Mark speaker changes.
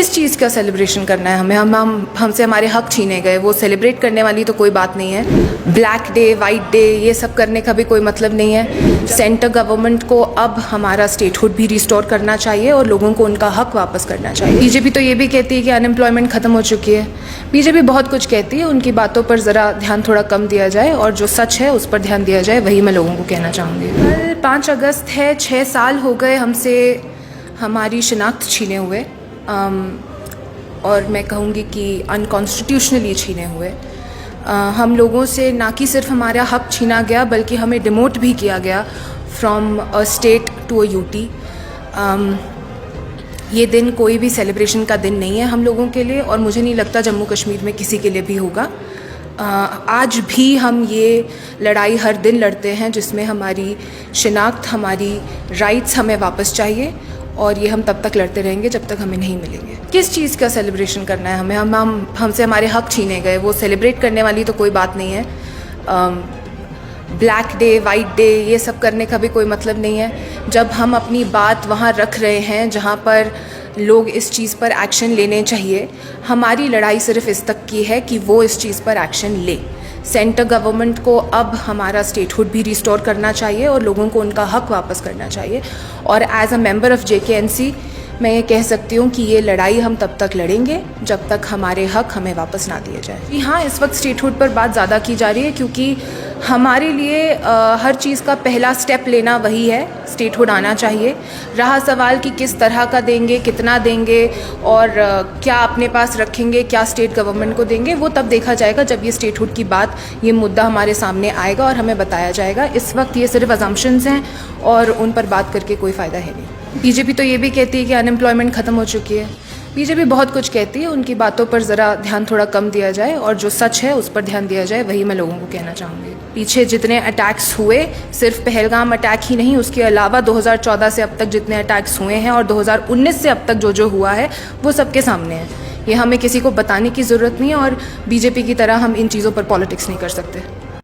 Speaker 1: किस चीज़ का सेलिब्रेशन करना है हमें? हमसे हमारे हक छीने गए, वो सेलिब्रेट करने वाली तो कोई बात नहीं है। ब्लैक डे, वाइट डे, ये सब करने का भी कोई मतलब नहीं है। सेंटर गवर्नमेंट को अब हमारा स्टेटहुड भी रिस्टोर करना चाहिए और लोगों को उनका हक वापस करना चाहिए। बीजेपी तो ये भी कहती है कि अनएम्प्लॉयमेंट ख़त्म हो चुकी है। बीजेपी बहुत कुछ कहती है, उनकी बातों पर ज़रा ध्यान थोड़ा कम दिया जाए और जो सच है उस पर ध्यान दिया जाए, वही मैं लोगों को कहना चाहूँगी। कल 5 अगस्त है, 6 साल हो गए हमसे हमारी शिनाख्त छीने हुए, और मैं कहूँगी कि अनकॉन्स्टिट्यूशनली छीने हुए। हम लोगों से ना कि सिर्फ हमारा हक छीना गया बल्कि हमें डिमोट भी किया गया from a state to a UT. ये दिन कोई भी सेलिब्रेशन का दिन नहीं है हम लोगों के लिए, और मुझे नहीं लगता जम्मू कश्मीर में किसी के लिए भी होगा। आज भी हम ये लड़ाई हर दिन लड़ते हैं जिसमें हमारी शिनाख्त, हमारी राइट्स हमें वापस चाहिए, और ये हम तब तक लड़ते रहेंगे जब तक हमें नहीं मिलेंगे। किस चीज़ का सेलिब्रेशन करना है हमें? हमसे हमारे हक छीने गए, वो सेलिब्रेट करने वाली तो कोई बात नहीं है। ब्लैक डे, वाइट डे, ये सब करने का भी कोई मतलब नहीं है। जब हम अपनी बात वहाँ रख रहे हैं जहाँ पर लोग इस चीज़ पर एक्शन लेने चाहिए, हमारी लड़ाई सिर्फ इस तक की है कि वो इस चीज़ पर एक्शन ले। सेंटर गवर्नमेंट को अब हमारा स्टेटहुड भी रिस्टोर करना चाहिए और लोगों को उनका हक वापस करना चाहिए। और as a member of JKNC मैं ये कह सकती हूँ कि ये लड़ाई हम तब तक लड़ेंगे जब तक हमारे हक हमें वापस ना दिए जाए। जी हाँ, इस वक्त स्टेटहुड पर बात ज़्यादा की जा रही है क्योंकि हमारे लिए हर चीज़ का पहला स्टेप लेना वही है, स्टेटहुड आना चाहिए। रहा सवाल कि किस तरह का देंगे, कितना देंगे और क्या अपने पास रखेंगे, क्या स्टेट गवर्नमेंट को देंगे, वो तब देखा जाएगा जब ये स्टेटहुड की बात, ये मुद्दा हमारे सामने आएगा और हमें बताया जाएगा। इस वक्त ये सिर्फ अजम्पशंस हैं और उन पर बात करके कोई फ़ायदा है नहीं। बीजेपी तो ये भी कहती है कि अनएम्प्लॉयमेंट ख़त्म हो चुकी है। बीजेपी बहुत कुछ कहती है, उनकी बातों पर ज़रा ध्यान थोड़ा कम दिया जाए और जो सच है उस पर ध्यान दिया जाए, वही मैं लोगों को कहना चाहूँगी। पीछे जितने अटैक्स हुए, सिर्फ पहलगाम अटैक ही नहीं, उसके अलावा 2014 से अब तक जितने अटैक्स हुए हैं और 2019 से अब तक जो हुआ है वो सबके सामने है। ये हमें किसी को बताने की ज़रूरत नहीं है और बीजेपी की तरह हम इन चीज़ों पर पॉलिटिक्स नहीं कर सकते।